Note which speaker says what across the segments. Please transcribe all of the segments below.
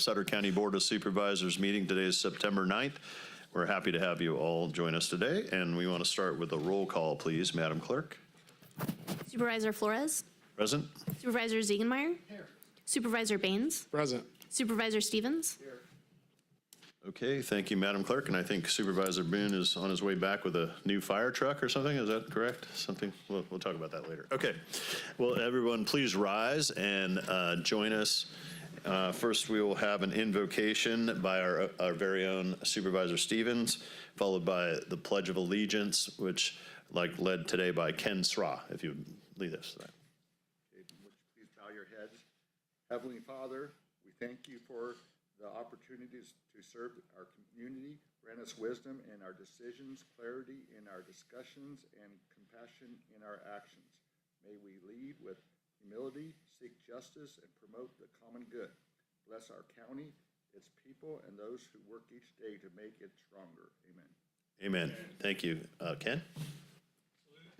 Speaker 1: Sutter County Board of Supervisors meeting. Today is September 9th. We're happy to have you all join us today, and we want to start with a roll call, please. Madam Clerk.
Speaker 2: Supervisor Flores.
Speaker 1: Present.
Speaker 2: Supervisor Ziegenmeyer. Here. Supervisor Baines.
Speaker 3: Present.
Speaker 2: Supervisor Stevens.
Speaker 3: Here.
Speaker 1: Okay, thank you, Madam Clerk. And I think Supervisor Boone is on his way back with a new fire truck or something. Is that correct? Something, we'll talk about that later. Okay, well, everyone, please rise and join us. First, we will have an invocation by our very own Supervisor Stevens, followed by the Pledge of Allegiance, which led today by Ken Sra, if you lead us.
Speaker 4: Okay, please bow your heads. Heavenly Father, we thank you for the opportunities to serve our community. Grant us wisdom in our decisions, clarity in our discussions, and compassion in our actions. May we lead with humility, seek justice, and promote the common good. Bless our county, its people, and those who work each day to make it stronger. Amen.
Speaker 1: Amen. Thank you. Ken?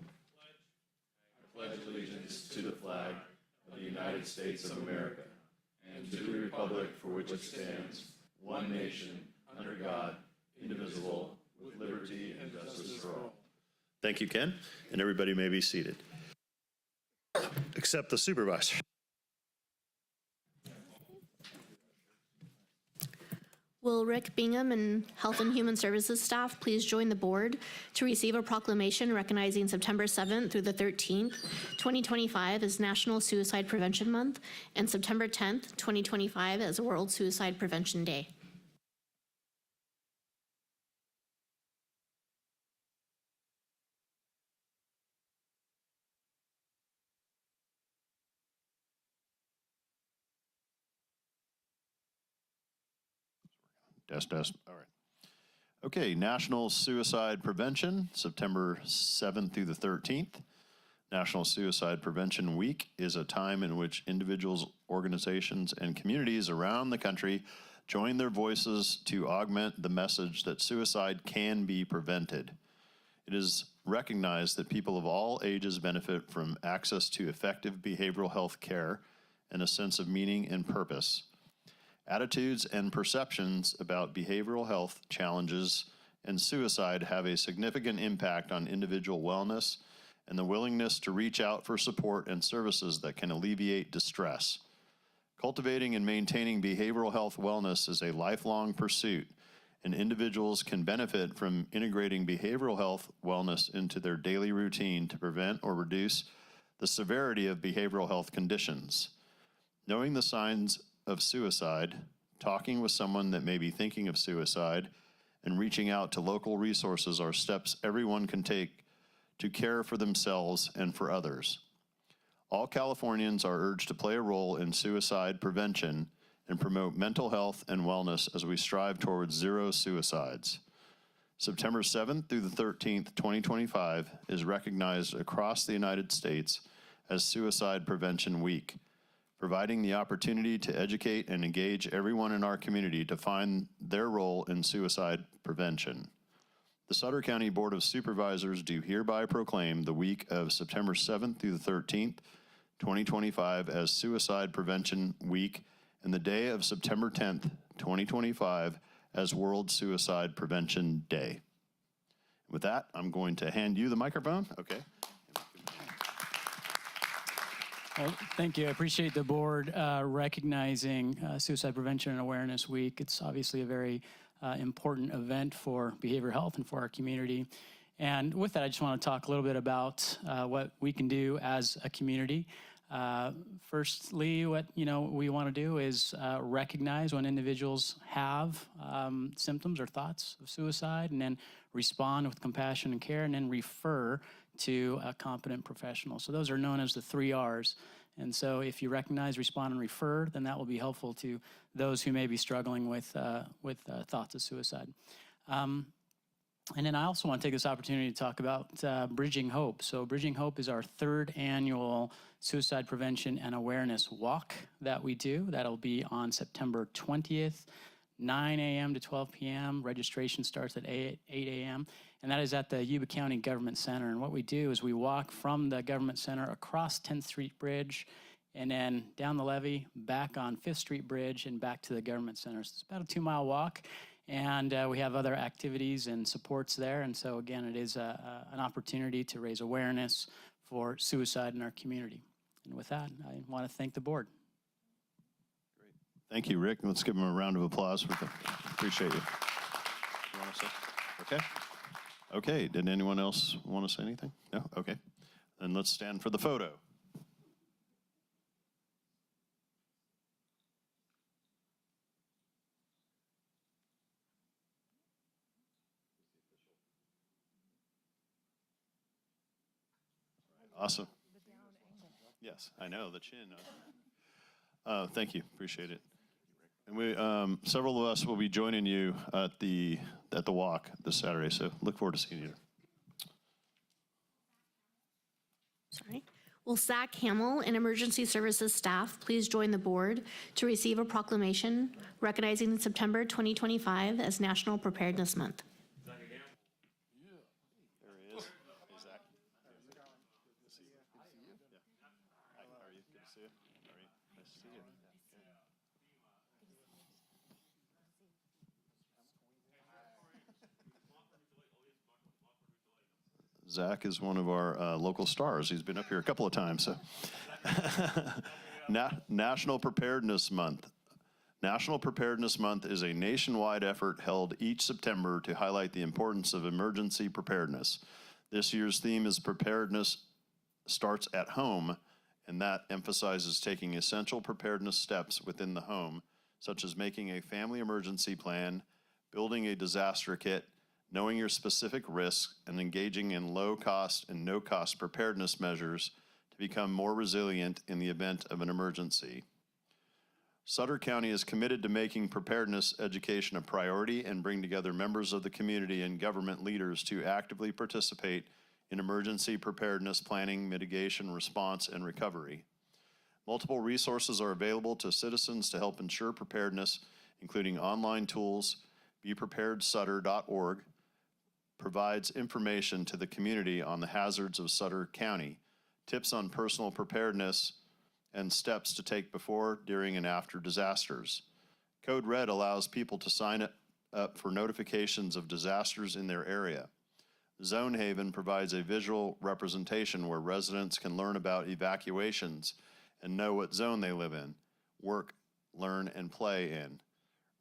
Speaker 5: I pledge allegiance to the flag of the United States of America and to the republic for which it stands, one nation, under God, indivisible, with liberty and justice for all.
Speaker 1: Thank you, Ken. And everybody may be seated. Except the supervisor.
Speaker 2: Will Rick Bingham and Health and Human Services staff please join the board to receive a proclamation recognizing September 7th through the 13th, 2025 as National Suicide Prevention Month and September 10th, 2025 as World Suicide Prevention Day.
Speaker 1: Test. All right. Okay, National Suicide Prevention, September 7th through the 13th. National Suicide Prevention Week is a time in which individuals, organizations, and communities around the country join their voices to augment the message that suicide can be prevented. It is recognized that people of all ages benefit from access to effective behavioral health care and a sense of meaning and purpose. Attitudes and perceptions about behavioral health challenges and suicide have a significant impact on individual wellness and the willingness to reach out for support and services that can alleviate distress. Cultivating and maintaining behavioral health wellness is a lifelong pursuit, and individuals can benefit from integrating behavioral health wellness into their daily routine to prevent or reduce the severity of behavioral health conditions. Knowing the signs of suicide, talking with someone that may be thinking of suicide, and reaching out to local resources are steps everyone can take to care for themselves and for others. All Californians are urged to play a role in suicide prevention and promote mental health and wellness as we strive towards zero suicides. September 7th through the 13th, 2025 is recognized across the United States as Suicide Prevention Week, providing the opportunity to educate and engage everyone in our community to find their role in suicide prevention. The Sutter County Board of Supervisors do hereby proclaim the week of September 7th through the 13th, 2025 as Suicide Prevention Week and the day of September 10th, 2025 as World Suicide Prevention Day. With that, I'm going to hand you the microphone. Okay.
Speaker 6: Well, thank you. I appreciate the board recognizing Suicide Prevention and Awareness Week. It's obviously a very important event for behavioral health and for our community. And with that, I just want to talk a little bit about what we can do as a community. Firstly, what we want to do is recognize when individuals have symptoms or thoughts of suicide, and then respond with compassion and care, and then refer to a competent professional. So those are known as the 3 R's. And so if you recognize, respond, and refer, then that will be helpful to those who may be struggling with thoughts of suicide. And then I also want to take this opportunity to talk about Bridging Hope. So Bridging Hope is our 3rd annual suicide prevention and awareness walk that we do. That'll be on September 20th, 9 a.m. to 12 p.m. Registration starts at 8 a.m. And that is at the Yuba County Government Center. And what we do is we walk from the Government Center across 10th Street Bridge and then down the levee, back on 5th Street Bridge, and back to the Government Center. So it's about a 2-mile walk, and we have other activities and supports there. And so again, it is an opportunity to raise awareness for suicide in our community. And with that, I want to thank the board.
Speaker 1: Thank you, Rick. Let's give him a round of applause. Appreciate you. You want to say? Okay. Okay, did anyone else want to say anything? No? Okay. Then let's stand for the photo. Awesome. Yes, I know, the chin. Thank you, appreciate it. And we, several of us will be joining you at the walk this Saturday, so look forward to seeing you.
Speaker 2: Sorry. Will Zach Hamill and Emergency Services staff please join the board to receive a proclamation recognizing September 2025 as National Preparedness Month?
Speaker 1: There he is. Hey, Zach. Good to see you. Yeah. Hi, how are you? Good to see you. All right. Nice to see you. Zach is one of our local stars. He's been up here a couple of times. So, National Preparedness Month. National Preparedness Month is a nationwide effort held each September to highlight the importance of emergency preparedness. This year's theme is Preparedness Starts at Home, and that emphasizes taking essential preparedness steps within the home, such as making a family emergency plan, building a disaster kit, knowing your specific risks, and engaging in low-cost and no-cost preparedness measures to become more resilient in the event of an emergency. Sutter County is committed to making preparedness education a priority and bring together members of the community and government leaders to actively participate in emergency preparedness planning, mitigation, response, and recovery. Multiple resources are available to citizens to help ensure preparedness, including online tools. BePreparedSutter.org provides information to the community on the hazards of Sutter County, tips on personal preparedness, and steps to take before, during, and after disasters. Code Red allows people to sign up for notifications of disasters in their area. Zone Haven provides a visual representation where residents can learn about evacuations and know what zone they live in, work, learn, and play in.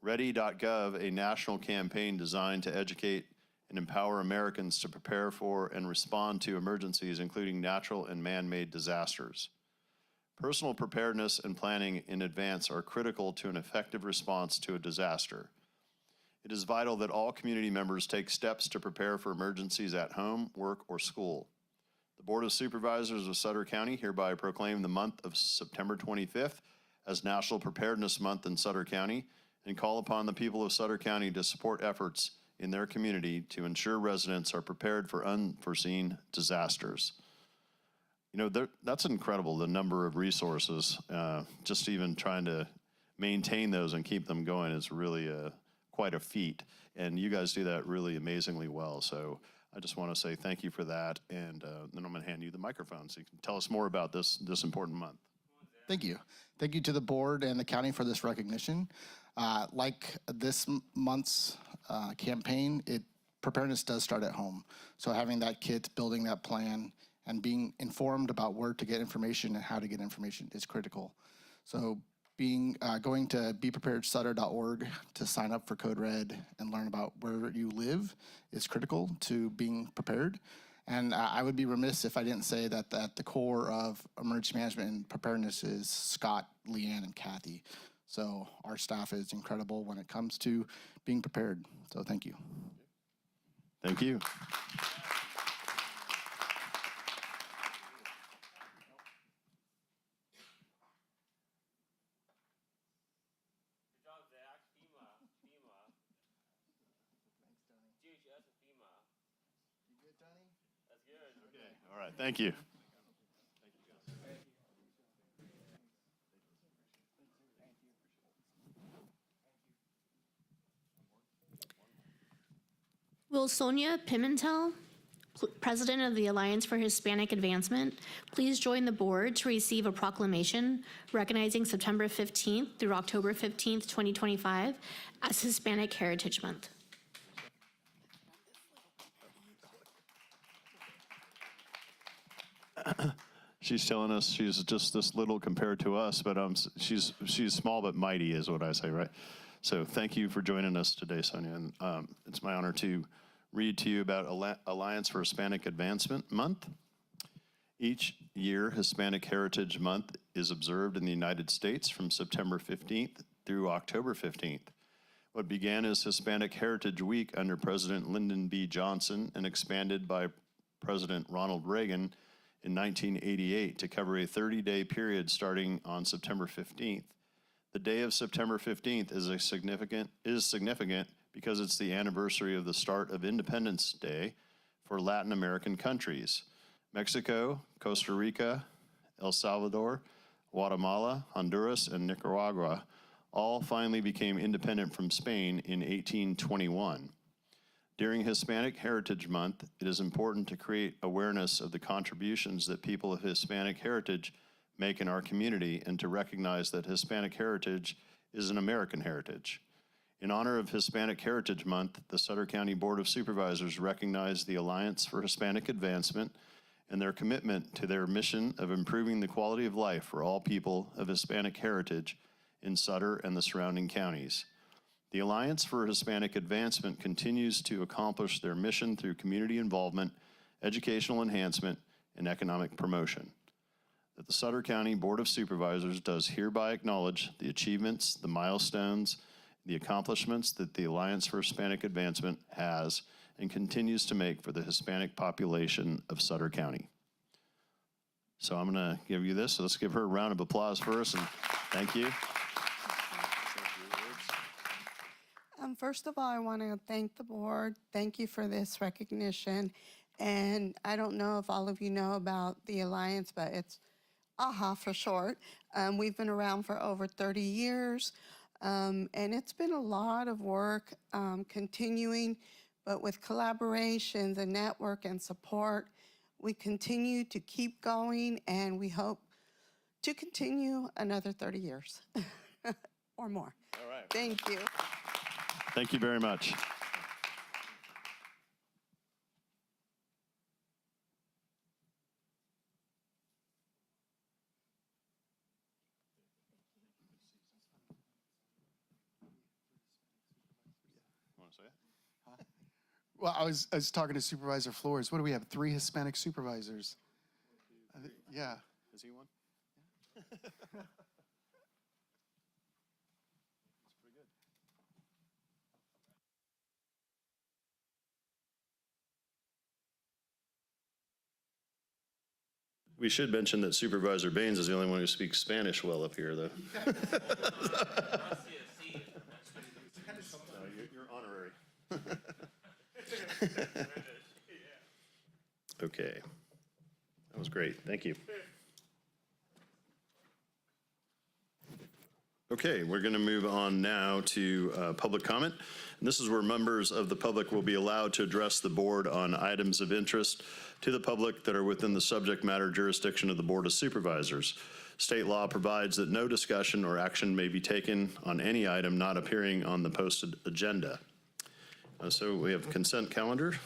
Speaker 1: Ready.gov, a national campaign designed to educate and empower Americans to prepare for and respond to emergencies, including natural and man-made disasters. Personal preparedness and planning in advance are critical to an effective response to a disaster. It is vital that all community members take steps to prepare for emergencies at home, work, or school. The Board of Supervisors of Sutter County hereby proclaim the month of September 25th as National Preparedness Month in Sutter County and call upon the people of Sutter County to support efforts in their community to ensure residents are prepared for unforeseen disasters. You know, that's incredible, the number of resources. Just even trying to maintain those and keep them going is really quite a feat. And you guys do that really amazingly well. So I just want to say thank you for that. And then I'm going to hand you the microphone so you can tell us more about this important month.
Speaker 3: Thank you. Thank you to the board and the county for this recognition. Like this month's campaign, preparedness does start at home. So having that kit, building that plan, and being informed about where to get information and how to get information is critical. So going to BePreparedSutter.org to sign up for Code Red and learn about where you live is critical to being prepared. And I would be remiss if I didn't say that at the core of emergency management and preparedness is Scott, Leanne, and Kathy. So our staff is incredible when it comes to being prepared. So thank you.
Speaker 1: Thank you. All right, thank you.
Speaker 2: Will Sonia Pimentel President of the Alliance for Hispanic Advancement, please join the board to receive a proclamation recognizing September 15th through October 15th, 2025 as Hispanic Heritage Month.
Speaker 1: She's telling us she's just this little compared to us, but she's small but mighty is what I say, right? So thank you for joining us today, Sonia. And it's my honor to read to you about Alliance for Hispanic Advancement Month. Each year, Hispanic Heritage Month is observed in the United States from September 15th through October 15th. What began as Hispanic Heritage Week under President Lyndon B. Johnson and expanded by President Ronald Reagan in 1988 to cover a 30-day period starting on September 15th. The day of September 15th is significant because it's the anniversary of the start of Independence Day for Latin American countries. Mexico, Costa Rica, El Salvador, Guatemala, Honduras, and Nicaragua all finally became independent from Spain in 1821. During Hispanic Heritage Month, it is important to create awareness of the contributions that people of Hispanic heritage make in our community and to recognize that Hispanic heritage is an American heritage. In honor of Hispanic Heritage Month, the Sutter County Board of Supervisors recognized the Alliance for Hispanic Advancement and their commitment to their mission of improving the quality of life for all people of Hispanic heritage in Sutter and the surrounding counties. The Alliance for Hispanic Advancement continues to accomplish their mission through community involvement, educational enhancement, and economic promotion. That the Sutter County Board of Supervisors does hereby acknowledge the achievements, the milestones, the accomplishments that the Alliance for Hispanic Advancement has and continues to make for the Hispanic population of Sutter County. So I'm gonna give you this, so let's give her a round of applause first, and thank you.
Speaker 7: First of all, I want to thank the board. Thank you for this recognition. And I don't know if all of you know about the Alliance, but it's AHA for short. We've been around for over 30 years, and it's been a lot of work continuing, but with collaborations and network and support, we continue to keep going, and we hope to continue another 30 years or more.
Speaker 1: All right.
Speaker 7: Thank you.
Speaker 1: Thank you very much. Want to say it?
Speaker 8: Well, I was talking to Supervisor Flores. What do we have? 3 Hispanic supervisors. Yeah.
Speaker 1: Is he one? We should mention that Supervisor Baines is the only one who speaks Spanish well up here, though. No, you're honorary. Okay. That was great. Thank you. Okay, we're going to move on now to public comment. And this is where members of the public will be allowed to address the board on items of interest to the public that are within the subject matter jurisdiction of the Board of Supervisors. State law provides that no discussion or action may be taken on any item not appearing on the posted agenda. So we have consent calendar.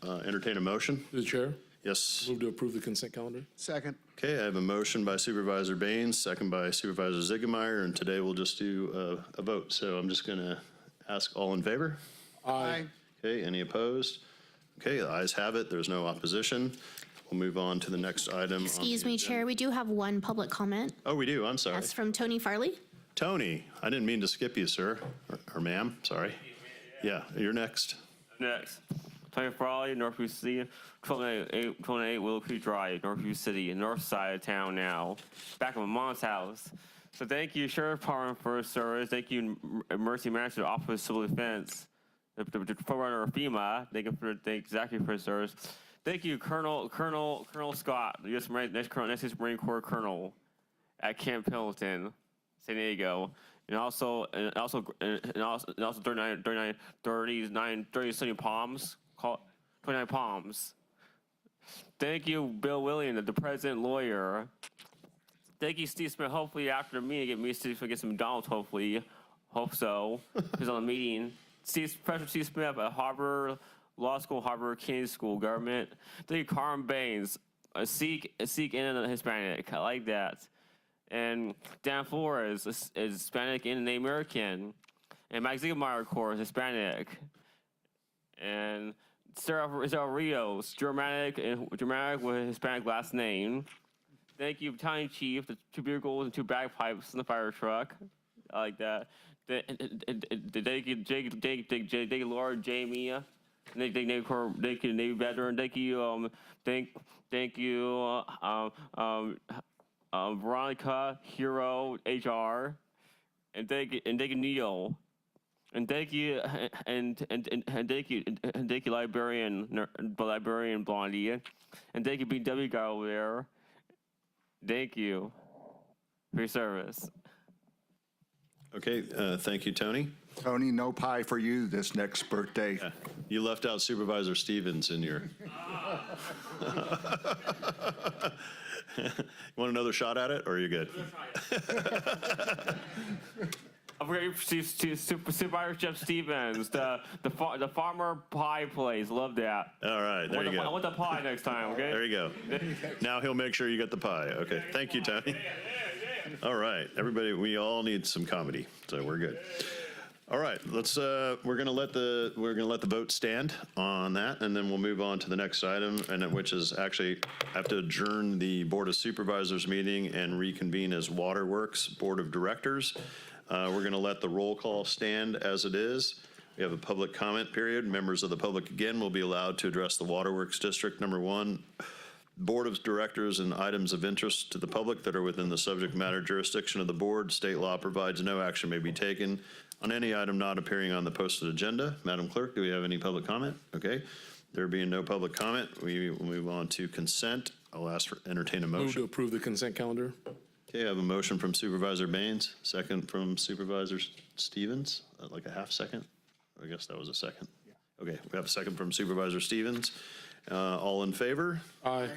Speaker 1: Entertain a motion.
Speaker 9: Through the chair,
Speaker 1: Yes.
Speaker 9: move to approve the consent calendar.
Speaker 8: Second.
Speaker 1: Okay, I have a motion by Supervisor Baines, second by Supervisor Ziegemeyer, and today we'll just do a vote. So I'm just going to ask all in favor.
Speaker 9: Aye.
Speaker 1: Okay, any opposed? Okay, the ayes have it. There's no opposition. We'll move on to the next item.
Speaker 2: Excuse me, Chair, we do have one public comment.
Speaker 1: Oh, we do. I'm sorry.
Speaker 2: That's from Tony Farley.
Speaker 1: Tony, I didn't mean to skip you, sir, or ma'am. Sorry. Yeah, you're next.
Speaker 10: Next, Tony Farley, Northview City, 28 Willow Creek Drive, Northview City, north side of town now, back of my mom's house. So thank you, Sheriff Department for service. Thank you, Emergency Management Office of Civil Defense, the forerunner of FEMA. Thank you for service. Thank you, Colonel Scott, the U.S. Marine Corps Colonel at Camp Pendleton, San Diego. And also 39 Sunny Palms, 29 Palms. Thank you, Bill Williams, the president lawyer. Thank you, Steve Smith. Hopefully after the meeting, get me to get some McDonald's, hopefully. Hope so. He's on the meeting. Professor Steve Smith at Harvard Law School, Harvard Kennedy School, Government. Thank you, Carmen Baines, a Sikh and a Hispanic. I like that. And Dan Flores is Hispanic and Native American. And Mike Ziegelmeyer, of course, Hispanic. And Sarah Rios, Germanic with a Hispanic last name. Thank you, Battalion Chief, the 2 bugles and 2 bagpipes in the fire truck. I like that. Thank you, Laura, Jamie. Thank you, Navy veteran. Thank you, Veronica, Hero, HR, and thank you, Neil. And thank you, and thank you, librarian Blondie, and thank you, BW guy over there. Thank you for your service.
Speaker 1: Okay, thank you, Tony.
Speaker 4: Tony, no pie for you this next birthday.
Speaker 1: Yeah, you left out Supervisor Stevens in your. You want another shot at it, or are you good?
Speaker 10: I'm going to Supervisor Jeff Stevens, the farmer pie place. Love that.
Speaker 1: All right, there you go.
Speaker 10: I want the pie next time, okay?
Speaker 1: There you go. Now he'll make sure you get the pie. Okay, thank you, Tony. All right, everybody, we all need some comedy, so we're good. All right, let's. We're gonna let the vote stand on that, and then we'll move on to the next item, which is actually I have to adjourn the Board of Supervisors meeting and reconvene as Waterworks Board of Directors. We're gonna let the roll call stand as it is. We have a public comment period. Members of the public again will be allowed to address the Waterworks District Number 1 Board of Directors and items of interest to the public that are within the subject matter jurisdiction of the board. State law provides no action may be taken on any item not appearing on the posted agenda. Madam Clerk, do we have any public comment? Okay. There being no public comment, we will move on to consent. I'll entertain a
Speaker 9: Move
Speaker 1: motion.
Speaker 9: to approve the consent calendar.
Speaker 1: Okay, I have a motion from Supervisor Baines, second from Supervisor Stevens, like a half second. I guess that was a second. Okay, we have a second from Supervisor Stevens. All in favor?
Speaker 9: Aye.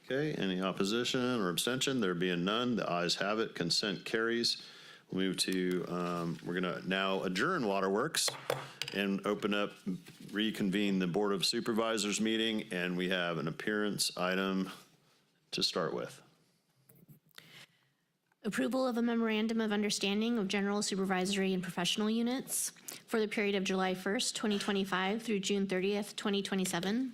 Speaker 1: Okay, any opposition or abstention? There being none, the ayes have it. Consent carries. We'll move to, we're going to now adjourn Waterworks and reconvene the Board of Supervisors meeting, and we have an appearance item to start with.
Speaker 2: Approval of a memorandum of understanding of general supervisory and professional units for the period of July 1st, 2025 through June 30th, 2027.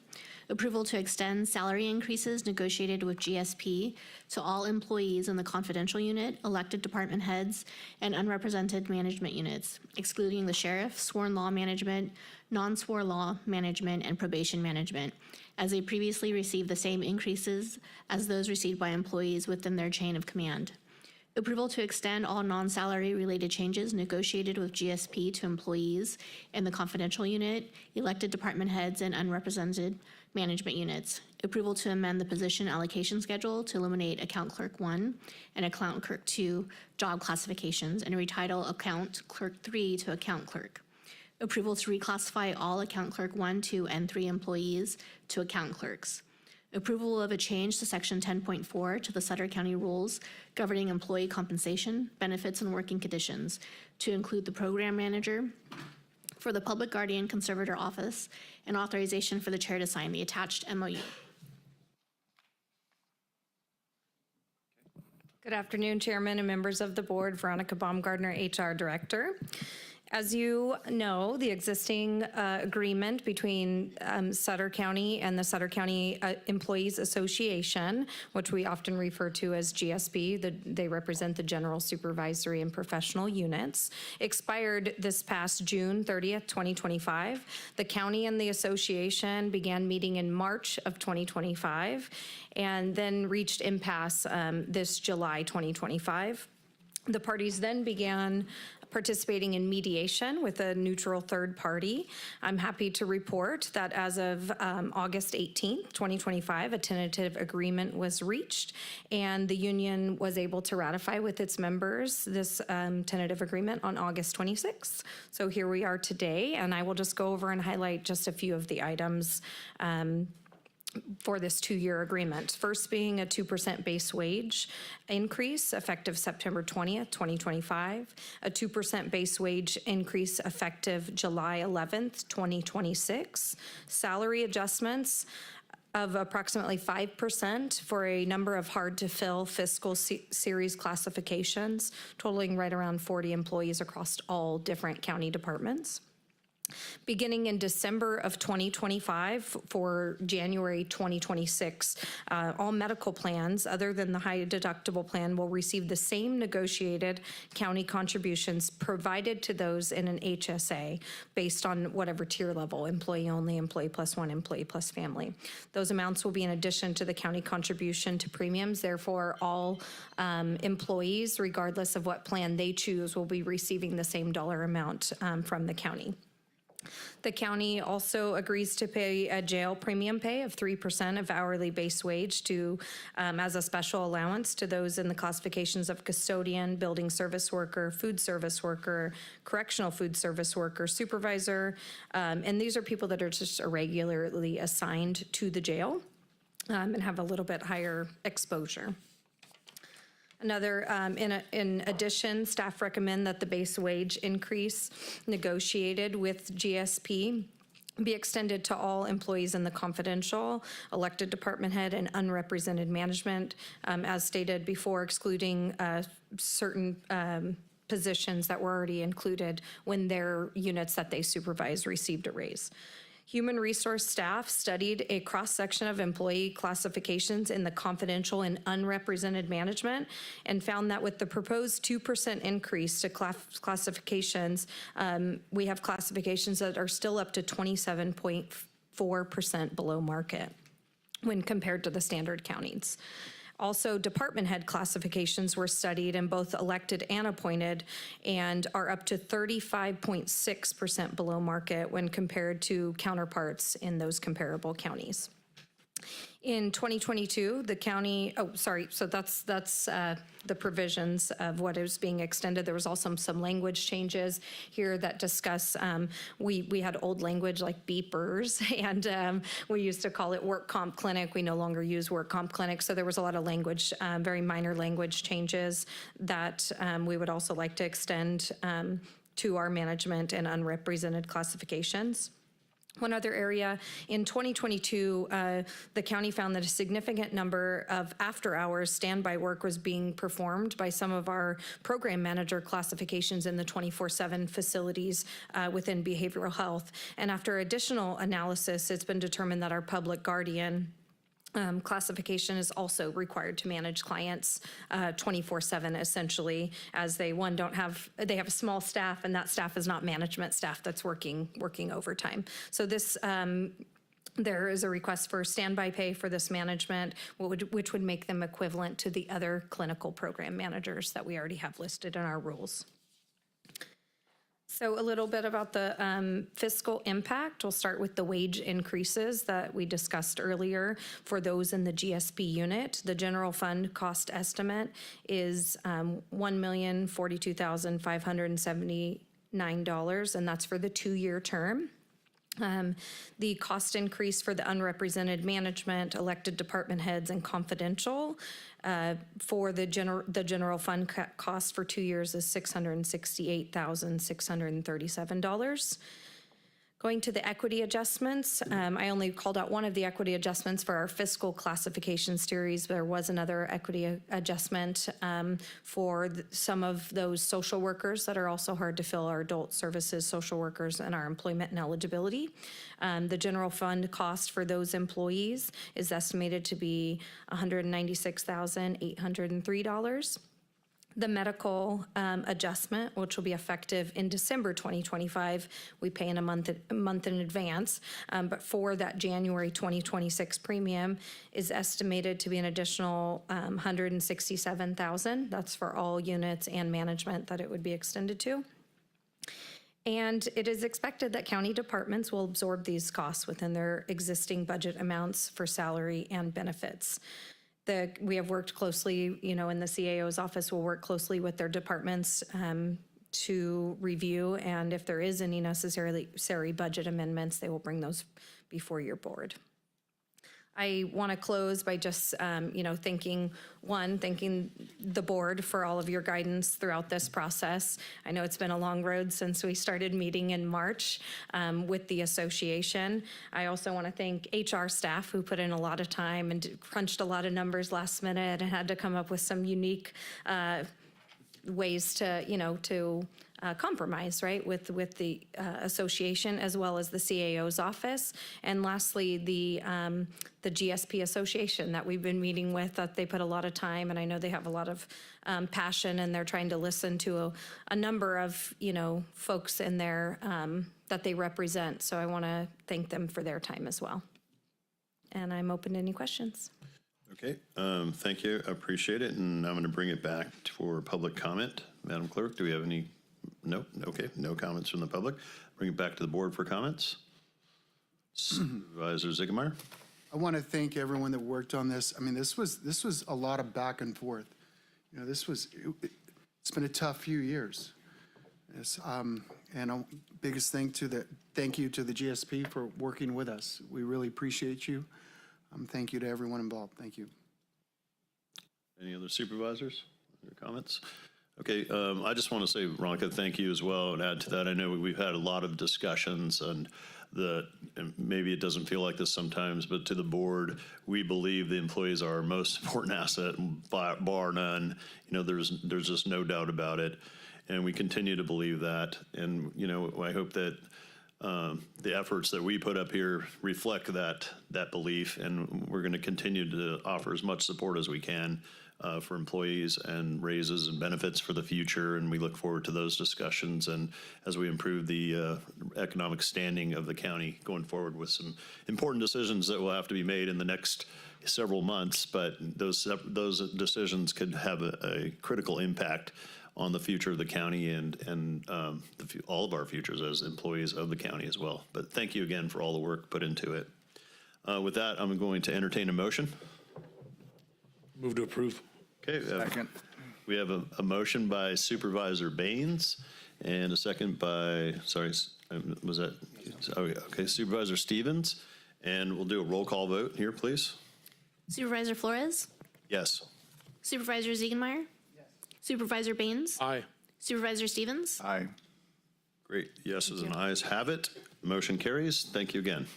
Speaker 2: Approval to extend salary increases negotiated with GSP to all employees in the confidential unit, elected department heads, and unrepresented management units, excluding the sheriff, sworn law management, non-sworn law management, and probation management, as they previously received the same increases as those received by employees within their chain of command. Approval to extend all non-salary related changes negotiated with GSP to employees in the confidential unit, elected department heads, and unrepresented management units. Approval to amend the position allocation schedule to eliminate Account Clerk 1 and Account Clerk 2 job classifications and retitle Account Clerk 3 to Account Clerk. Approval to reclassify all Account Clerk 1, 2, and 3 employees to Account Clerks. Approval of a change to Section 10.4 to the Sutter County Rules governing employee compensation, benefits, and working conditions to include the program manager for the Public Guardian Conservator Office and authorization for the chair to sign the attached MOU.
Speaker 11: Good afternoon, Chairman and members of the board. Veronica Baumgardner, HR Director. As you know, the existing agreement between Sutter County and the Sutter County Employees Association, which we often refer to as GSB, they represent the general supervisory and professional units, expired this past June 30th, 2025. The county and the association began meeting in March of 2025 and then reached impasse this July 2025. The parties then began participating in mediation with a neutral third party. I'm happy to report that as of August 18th, 2025, a tentative agreement was reached, and the union was able to ratify with its members this tentative agreement on August 26th. So here we are today, and I will just go over and highlight just a few of the items for this 2-year agreement. First being a 2% base wage increase effective September 20th, 2025, a 2% base wage increase effective July 11th, 2026, salary adjustments of approximately 5% for a number of hard-to-fill fiscal series classifications, totaling right around 40 employees across all different county departments. Beginning in December of 2025 for January 2026, all medical plans other than the high deductible plan will receive the same negotiated county contributions provided to those in an HSA based on whatever tier level, employee only, employee plus one, employee plus family. Those amounts will be in addition to the county contribution to premiums. Therefore, all employees, regardless of what plan they choose, will be receiving the same dollar amount from the county. The county also agrees to pay a jail premium pay of 3% of hourly base wage to, as a special allowance to those in the classifications of custodian, building service worker, food service worker, correctional food service worker, supervisor, and these are people that are just irregularly assigned to the jail and have a little bit higher exposure. Another, in addition, staff recommend that the base wage increase negotiated with GSP be extended to all employees in the confidential, elected department head, and unrepresented management, as stated before, excluding certain positions that were already included when their units that they supervise received a raise. Human resource staff studied a cross-section of employee classifications in the confidential and unrepresented management and found that with the proposed 2% increase to classifications, we have classifications that are still up to 27.4% below market when compared to the standard counties. Also, department head classifications were studied in both elected and appointed and are up to 35.6% below market when compared to counterparts in those comparable counties. In 2022, the county, so that's the provisions of what is being extended. There was also some language changes here that discuss, we had old language like beepers, and we used to call it work comp clinic. We no longer use work comp clinic. So there was a lot of language, very minor language changes that we would also like to extend to our management and unrepresented classifications. One other area, in 2022, the county found that a significant number of after-hours standby work was being performed by some of our program manager classifications in the 24/7 facilities within behavioral health. And after additional analysis, it's been determined that our public guardian classification is also required to manage clients 24/7 essentially, as they have a small staff, and that staff is not management staff that's working overtime. So this there is a request for standby pay for this management, which would make them equivalent to the other clinical program managers that we already have listed in our rules. So a little bit about the fiscal impact. We'll start with the wage increases that we discussed earlier for those in the GSP unit. The general fund cost estimate is $1,042,579, and that's for the 2-year term. The cost increase for the unrepresented management, elected department heads, and confidential for the general fund cost for 2 years is $668,637. Going to the equity adjustments, I only called out one of the equity adjustments for our fiscal classification series. There was another equity adjustment for some of those social workers that are also hard to fill, our adult services social workers, and our employment and eligibility. The general fund cost for those employees is estimated to be $196,803. The medical adjustment, which will be effective in December 2025, we pay in a month in advance, but for that January 2026 premium is estimated to be an additional $167,000. That's for all units and management that it would be extended to. And it is expected that county departments will absorb these costs within their existing budget amounts for salary and benefits. We have worked closely, in the CAO's office, we'll work closely with their departments to review, and if there is any necessary budget amendments, they will bring those before your board. I want to close by just, thanking the board for all of your guidance throughout this process. I know it's been a long road since we started meeting in March with the association. I also want to thank HR staff who put in a lot of time and crunched a lot of numbers last minute and had to come up with some unique ways to compromise, right, with the association as well as the CAO's office. And lastly, the GSP Association that we've been meeting with, that they put a lot of time, and I know they have a lot of passion, and they're trying to listen to a number of, folks in there that they represent. So I want to thank them for their time as well. And I'm open to any questions.
Speaker 1: Okay, thank you. I appreciate it. And I'm going to bring it back for public comment. Madam Clerk, do we have any? Nope. Okay, no comments from the public. Bring it back to the board for comments. Supervisor Ziegemeier.
Speaker 8: I want to thank everyone that worked on this. I mean, this was a lot of back and forth. It's been a tough few years. Yes, and biggest thank you to the GSP for working with us. We really appreciate you. Thank you to everyone involved. Thank you.
Speaker 1: Any other supervisors or comments? Okay, I just want to say, Veronica, thank you as well, and add to that. I know we've had a lot of discussions, and maybe it doesn't feel like this sometimes, but to the board, we believe the employees are our most important asset, bar none. There's just no doubt about it, and we continue to believe that. And I hope that the efforts that we put up here reflect that belief, and we're going to continue to offer as much support as we can for employees and raises and benefits for the future. And we look forward to those discussions, and as we improve the economic standing of the county going forward with some important decisions that will have to be made in the next several months, but those decisions could have a critical impact on the future of the county and all of our futures as employees of the county as well. But thank you again for all the work put into it. With that, I'm going to entertain a motion.
Speaker 9: Move to approve.
Speaker 1: Okay.
Speaker 3: Second.
Speaker 1: We have a motion by Supervisor Baines and a second by, was that? Okay, Supervisor Stevens. And we'll do a roll call vote here, please.
Speaker 2: Supervisor Flores?
Speaker 1: Yes.
Speaker 2: Supervisor Ziegenmeier? Yes. Supervisor Baines?
Speaker 9: Aye.
Speaker 2: Supervisor Stevens?
Speaker 3: Aye.
Speaker 1: Great. Yeses and ayes have it. Motion carries. Thank you again.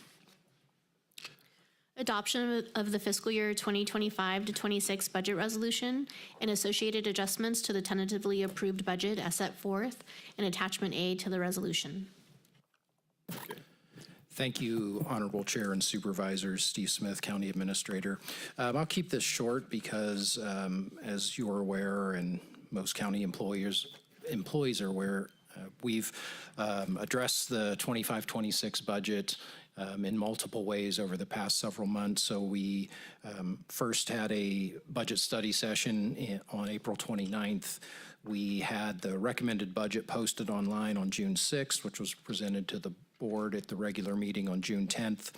Speaker 2: Adoption of the fiscal year 2025 to 26 budget resolution and associated adjustments to the tentatively approved budget as set forth in attachment A to the resolution.
Speaker 1: Okay.
Speaker 12: Thank you, Honorable Chair and Supervisors. Steve Smith, County Administrator. I'll keep this short because, as you're aware, and most county employees are aware, we've addressed the 25-26 budget in multiple ways over the past several months. So we first had a budget study session on April 29th. We had the recommended budget posted online on June 6th, which was presented to the board at the regular meeting on June 10th.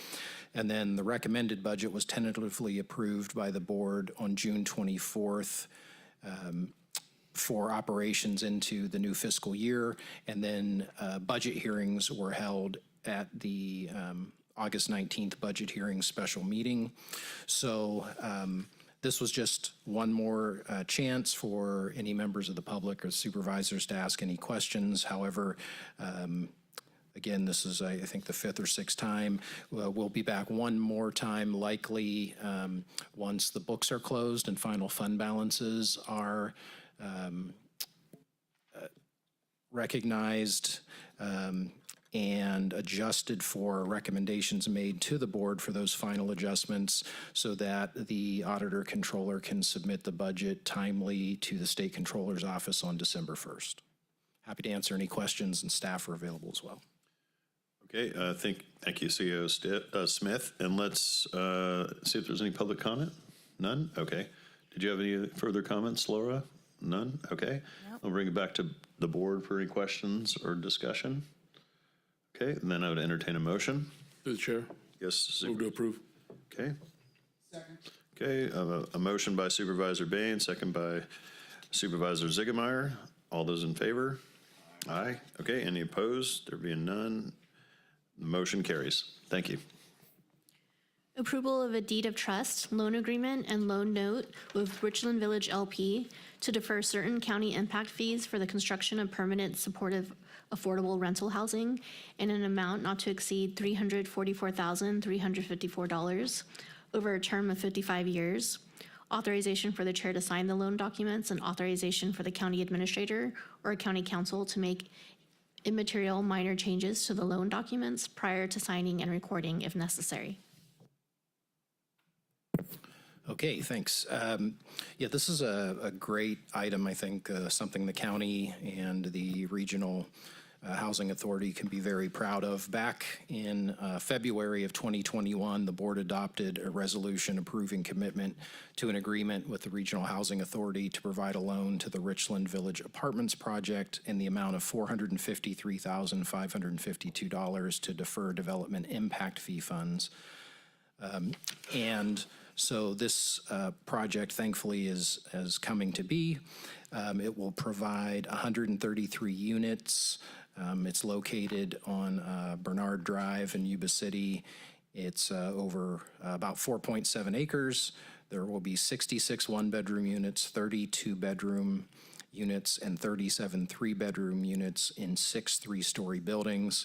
Speaker 12: And then the recommended budget was tentatively approved by the board on June 24th for operations into the new fiscal year. And then budget hearings were held at the August 19th budget hearing special meeting. So this was just one more chance for any members of the public or supervisors to ask any questions. However, again, this is, I think, the fifth or sixth time. We'll be back one more time, likely once the books are closed and final fund balances are recognized and adjusted for recommendations made to the board for those final adjustments so that the auditor controller can submit the budget timely to the state controller's office on December 1st. Happy to answer any questions, and staff are available as well.
Speaker 1: Okay, thank you, CEO Smith. And let's see if there's any public comment. None? Okay. Did you have any further comments, Laura? None? Okay. Nope. I'll bring it back to the board for any questions or discussion. Okay, and then I would entertain a motion.
Speaker 9: Through the chair.
Speaker 1: Yes.
Speaker 9: Move to approve.
Speaker 1: Okay. Second. Okay, a motion by Supervisor Bain, second by Supervisor Ziegemeier. All those in favor? Aye. Okay, any opposed? There being none, the motion carries. Thank you.
Speaker 2: Approval of a deed of trust, loan agreement, and loan note with Richland Village LP to defer certain county impact fees for the construction of permanent supportive affordable rental housing in an amount not to exceed $344,354 over a term of 55 years. Authorization for the chair to sign the loan documents and authorization for the county administrator or county council to make immaterial minor changes to the loan documents prior to signing and recording if necessary.
Speaker 12: Okay, thanks. Yeah, this is a great item, I think, something the county and the regional housing authority can be very proud of. Back in February of 2021, the board adopted a resolution approving commitment to an agreement with the regional housing authority to provide a loan to the Richland Village Apartments project in the amount of $453,552 to defer development impact fee funds. And so this project, thankfully, is coming to be. It will provide 133 units. It's located on Bernard Drive in Yuba City. It's over about 4.7 acres. There will be 66 one-bedroom units, 32 bedroom units, and 37 three-bedroom units in 6 three-story buildings.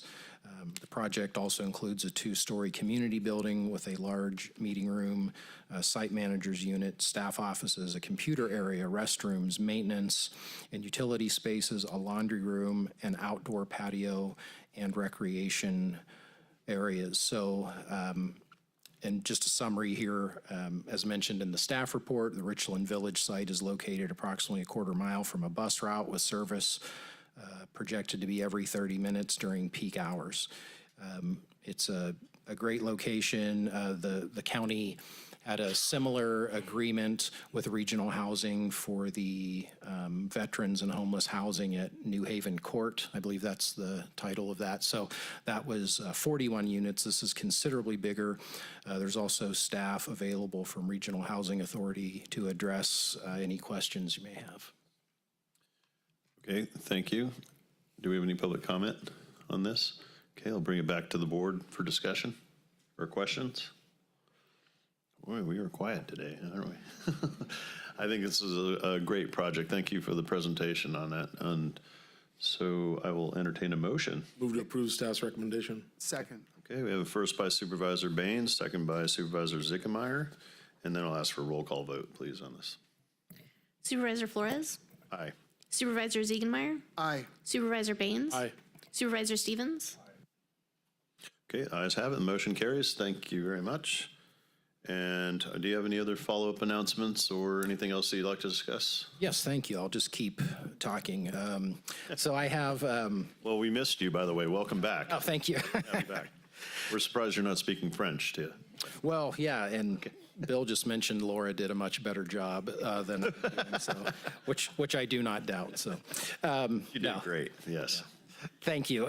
Speaker 12: The project also includes a 2-story community building with a large meeting room, a site manager's unit, staff offices, a computer area, restrooms, maintenance, and utility spaces, a laundry room, an outdoor patio, and recreation areas. So, and just a summary here, as mentioned in the staff report, the Richland Village site is located approximately a quarter mile from a bus route with service projected to be every 30 minutes during peak hours. It's a great location. The county had a similar agreement with regional housing for the veterans and homeless housing at New Haven Court. I believe that's the title of that. So that was 41 units. This is considerably bigger. There's also staff available from Regional Housing Authority to address any questions you may have.
Speaker 1: Okay, thank you. Do we have any public comment on this? Okay, I'll bring it back to the board for discussion or questions. Boy, we are quiet today, aren't we? I think this is a great project. Thank you for the presentation on that. And so I will entertain a motion.
Speaker 9: Move to approve staff's recommendation.
Speaker 8: Second.
Speaker 1: Okay, we have a first by Supervisor Baines, second by Supervisor Zickemeyer, and then I'll ask for a roll call vote, please, on this.
Speaker 2: Supervisor Flores?
Speaker 1: Aye.
Speaker 2: Supervisor Ziegenmeier?
Speaker 8: Aye.
Speaker 2: Supervisor Baines?
Speaker 9: Aye.
Speaker 2: Supervisor Stevens?
Speaker 1: Okay, ayes have it, the motion carries. Thank you very much. And do you have any other follow-up announcements or anything else that you'd like to discuss?
Speaker 12: Yes, thank you. I'll just keep talking. So I have.
Speaker 1: Well, we missed you, by the way. Welcome back.
Speaker 12: Oh, thank you.
Speaker 1: Have you back. We're surprised you're not speaking French, too.
Speaker 12: Well, yeah, and Bill just mentioned Laura did a much better job than I'm doing, so, which I do not doubt. So
Speaker 1: You did great, yes.
Speaker 12: Thank you.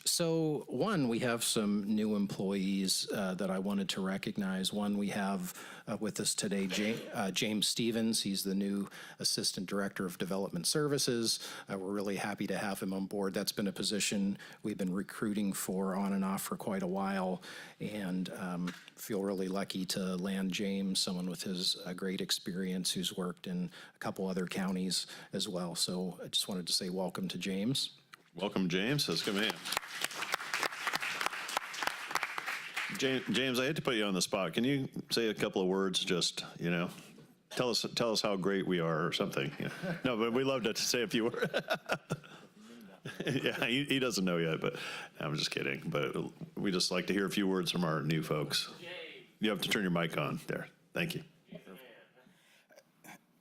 Speaker 12: So one, we have some new employees that I wanted to recognize. One, we have with us today, James Stevens. He's the new Assistant Director of Development Services. We're really happy to have him on board. That's been a position we've been recruiting for on and off for quite a while, and feel really lucky to land James, someone with his great experience who's worked in a couple other counties as well. So I just wanted to say welcome to James.
Speaker 1: Welcome, James. That's good, man. James, I hate to put you on the spot. Can you say a couple of words? Just tell us how great we are, or something. No, but we love to say a few words. Yeah, he doesn't know yet, but I'm just kidding. But we just like to hear a few words from our new folks. You have to turn your mic on there. Thank you.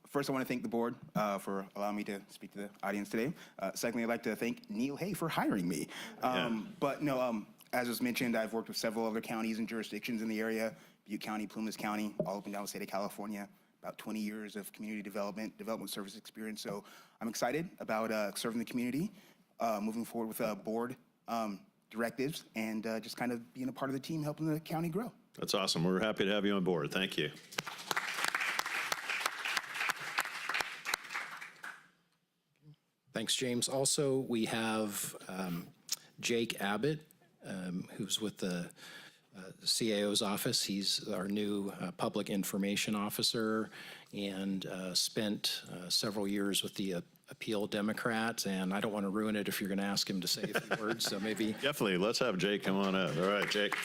Speaker 13: First, I want to thank the board for allowing me to speak to the audience today. Secondly, I'd like to thank Neil Hay for hiring me. But no, as was mentioned, I've worked with several other counties and jurisdictions in the area, Butte County, Plumas County, all up and down the state of California, about 20 years of community development service experience. So I'm excited about serving the community, moving forward with board directives, and just kind of being a part of the team helping the county grow.
Speaker 1: That's awesome. We're happy to have you on board. Thank you.
Speaker 12: Thanks, James. Also, we have Jake Abbott, who's with the CAO's office. He's our new public information officer and spent several years with the Appeal Democrats. And I don't want to ruin it if you're going to ask him to say a few words, so maybe.
Speaker 1: Definitely. Let's have Jake come on up. All right, Jake.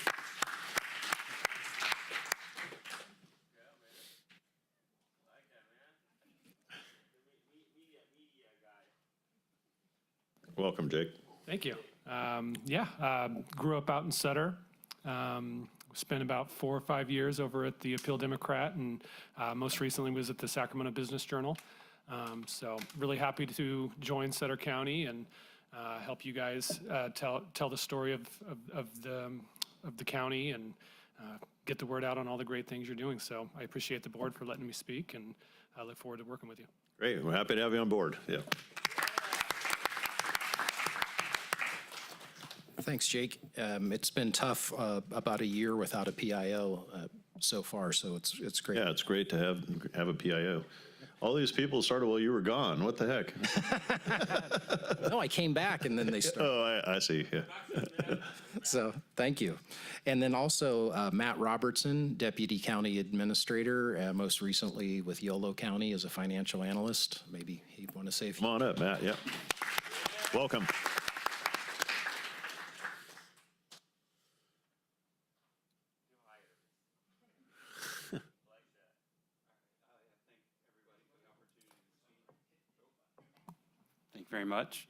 Speaker 1: Welcome, Jake.
Speaker 14: Thank you. Grew up out in Sutter. Spent about 4 or 5 years over at the Appeal Democrat, and most recently was at the Sacramento Business Journal. So really happy to join Sutter County and help you guys tell the story of the county and get the word out on all the great things you're doing. So I appreciate the board for letting me speak, and I look forward to working with you.
Speaker 1: Great. We're happy to have you on board. Yeah.
Speaker 12: Thanks, Jake. It's been tough about a year without a PIO so far, so it's great.
Speaker 1: Yeah, it's great to have a PIO. All these people started while you were gone. What the heck?
Speaker 12: No, I came back and then they started.
Speaker 1: Oh, I see. Yeah.
Speaker 12: So thank you. And then also Matt Robertson, Deputy County Administrator, most recently with Yolo County as a financial analyst. Maybe he'd want to say a few.
Speaker 1: Come on up, Matt. Yeah. Welcome.
Speaker 15: Thank you very much.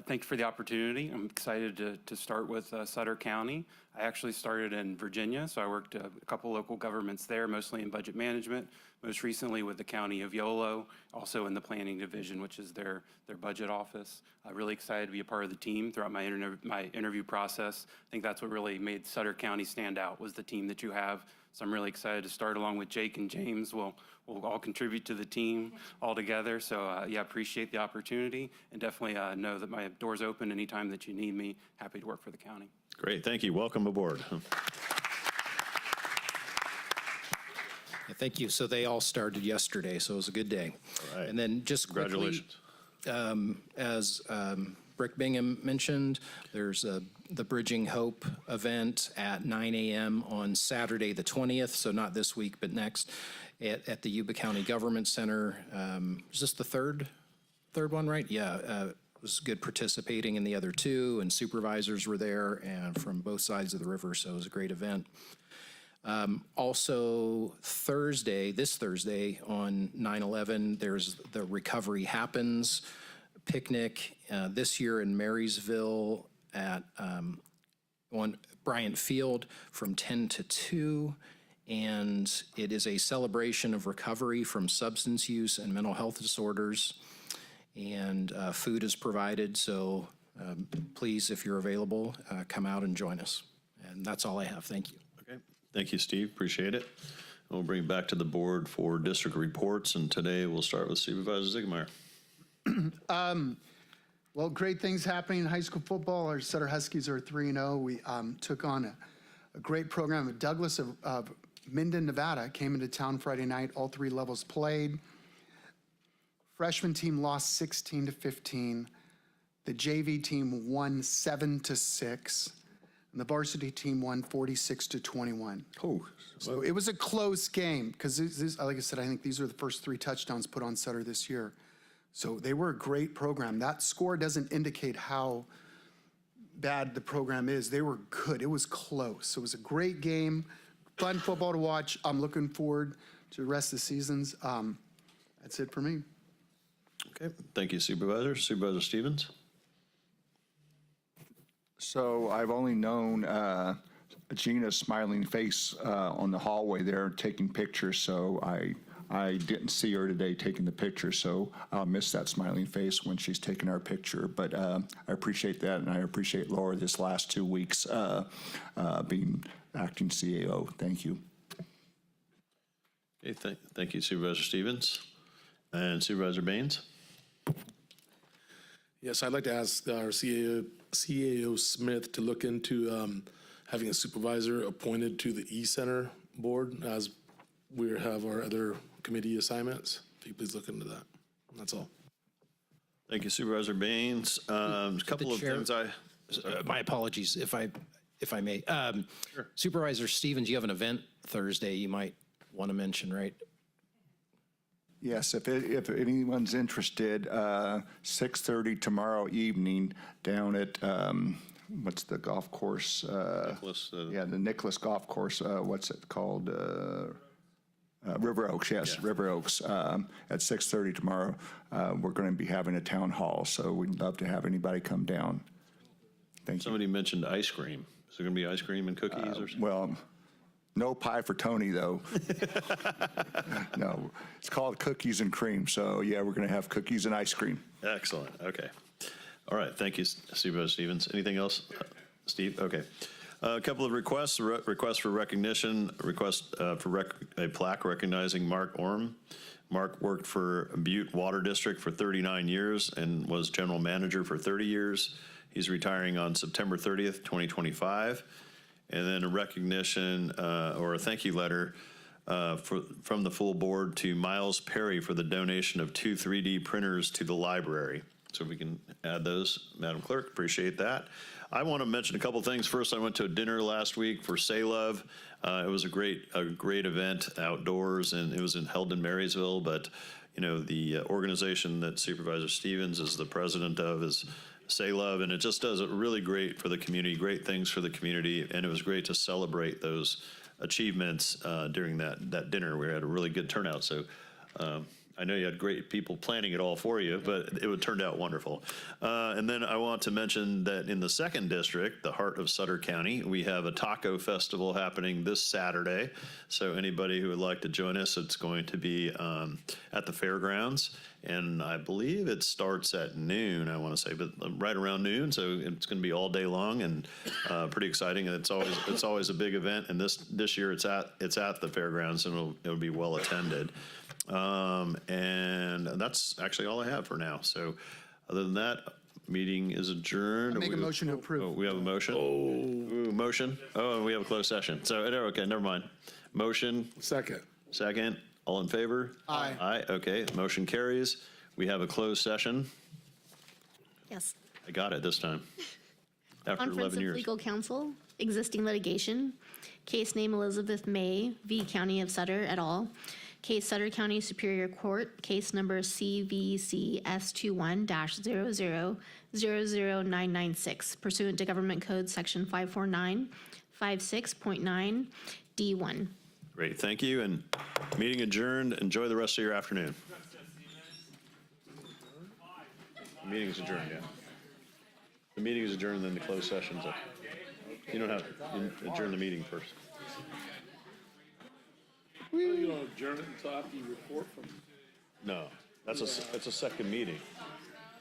Speaker 15: Thank you for the opportunity. I'm excited to start with Sutter County. I actually started in Virginia, so I worked a couple local governments there, mostly in budget management, most recently with the County of Yolo, also in the planning division, which is their budget office. I'm really excited to be a part of the team throughout my interview process. I think that's what really made Sutter County stand out, was the team that you have. So I'm really excited to start along with Jake and James. We'll all contribute to the team all together. So appreciate the opportunity, and definitely know that my door's open anytime that you need me. Happy to work for the county.
Speaker 1: Great. Thank you. Welcome aboard.
Speaker 12: Yeah, thank you. So they all started yesterday, so it was a good day.
Speaker 1: All right.
Speaker 12: And then just quickly,
Speaker 1: Congratulations.
Speaker 12: as Rick Bingham mentioned, there's the Bridging Hope event at 9 a.m. on Saturday, the 20th, so not this week, but next, at the Yuba County Government Center. Is this the third one, right? Yeah, it was good participating in the other two, and supervisors were there and from both sides of the river, so it was a great event. Also, this Thursday on 9/11, there's the Recovery Happens picnic this year in Marysville at on Bryant Field from 10 to 2. And it is a celebration of recovery from substance use and mental health disorders. And food is provided, so please, if you're available, come out and join us. And that's all I have. Thank you.
Speaker 1: Okay. Thank you, Steve. Appreciate it. We'll bring it back to the board for district reports, and today we'll start with Supervisor Ziegemeier.
Speaker 8: Well, great things happening in high school football. Our Sutter Huskies are 3-0. We took on a great program. Douglas of Minden, Nevada came into town Friday night. All 3 levels played. Freshman team lost 16-15. The JV team won 7-6. And the varsity team won 46-21.
Speaker 1: Oh,
Speaker 8: So it was a close game because, like I said, I think these are the first 3 touchdowns put on Sutter this year. So they were a great program. That score doesn't indicate how bad the program is. They were good. It was close. It was a great game, fun football to watch. I'm looking forward to the rest of the seasons. That's it for me.
Speaker 1: okay. Thank you, Supervisor. Supervisor Stevens.
Speaker 4: So I've only known Gina's smiling face on the hallway there taking pictures, so I didn't see her today taking the picture, so I'll miss that smiling face when she's taking our picture. But I appreciate that, and I appreciate Laura this last 2 weeks being acting CAO. Thank you.
Speaker 1: Okay, thank you, Supervisor Stevens. And Supervisor Baines.
Speaker 9: Yes, I'd like to ask our CAO Smith to look into having a supervisor appointed to the E-Center board as we have our other committee assignments. If you please look into that. That's all.
Speaker 1: Thank you, Supervisor Baines. A couple of
Speaker 12: Chair,
Speaker 1: things
Speaker 12: my apologies. if I may. Supervisor Stevens, you have an event Thursday you might want to mention, right?
Speaker 4: Yes, if anyone's interested, 6:30 tomorrow evening down at, what's the golf course?
Speaker 1: Nicholas,
Speaker 4: Yeah, the Nicholas Golf Course, what's it called? River Oaks, yes, River Oaks. At 6:30 tomorrow, we're going to be having a town hall, so we'd love to have anybody come down. Thank you.
Speaker 1: Somebody mentioned ice cream. Is there going to be ice cream and cookies or something?
Speaker 4: Well, no pie for Tony, though. No, it's called cookies and cream, so yeah, we're going to have cookies and ice cream.
Speaker 1: Excellent. Okay. All right. Thank you, Supervisor Stevens. Anything else? Steve? Okay. A couple of requests. Request for recognition. Request for a plaque recognizing Mark Orm. Mark worked for Butte Water District for 39 years and was general manager for 30 years. He's retiring on September 30th, 2025. And then a recognition or a thank you letter from the full board to Miles Perry for the donation of 2 3D printers to the library. So if we can add those, Madam Clerk, appreciate that. I want to mention a couple things. First, I went to a dinner last week for Say Love. It was a great event outdoors, and it was held in Marysville. But you know, the organization that Supervisor Stevens is the president of is Say Love, and it just does it really great for the community, great things for the community, and it was great to celebrate those achievements during that dinner. We had a really good turnout, so I know you had great people planning it all for you, but it turned out wonderful. And then I want to mention that in the 2nd District, the heart of Sutter County, we have a taco festival happening this Saturday. So anybody who would like to join us, it's going to be at the fairgrounds. And I believe it starts at noon, I want to say, but right around noon. So it's going to be all day long and pretty exciting. And it's always a big event. And this year it's at the fairgrounds, and it'll be well attended. And that's actually all I have for now. So other than that, meeting is adjourned.
Speaker 8: Make a motion to approve.
Speaker 1: Oh, we have a motion? Ooh, motion? Oh, and we have a closed session. So, okay, never mind. Motion?
Speaker 9: Second.
Speaker 1: Second. All in favor?
Speaker 8: Aye.
Speaker 1: Aye, okay. Motion carries. We have a closed session.
Speaker 2: Yes.
Speaker 1: I got it this time. After
Speaker 2: Conference
Speaker 1: 11
Speaker 2: of
Speaker 1: years.
Speaker 2: Legal Counsel, existing litigation, case name Elizabeth May v. County of Sutter et al., case Sutter County Superior Court, case number CVCS21-000996, pursuant to Government Code Section 549, 56.9 D1.
Speaker 1: Great, thank you. And meeting adjourned. Enjoy the rest of your afternoon. The meeting is adjourned, yeah. The meeting is adjourned, then the closed session's up. You don't have to adjourn the meeting first.
Speaker 9: You don't adjourn it until after you report from.
Speaker 1: No, that's a second meeting.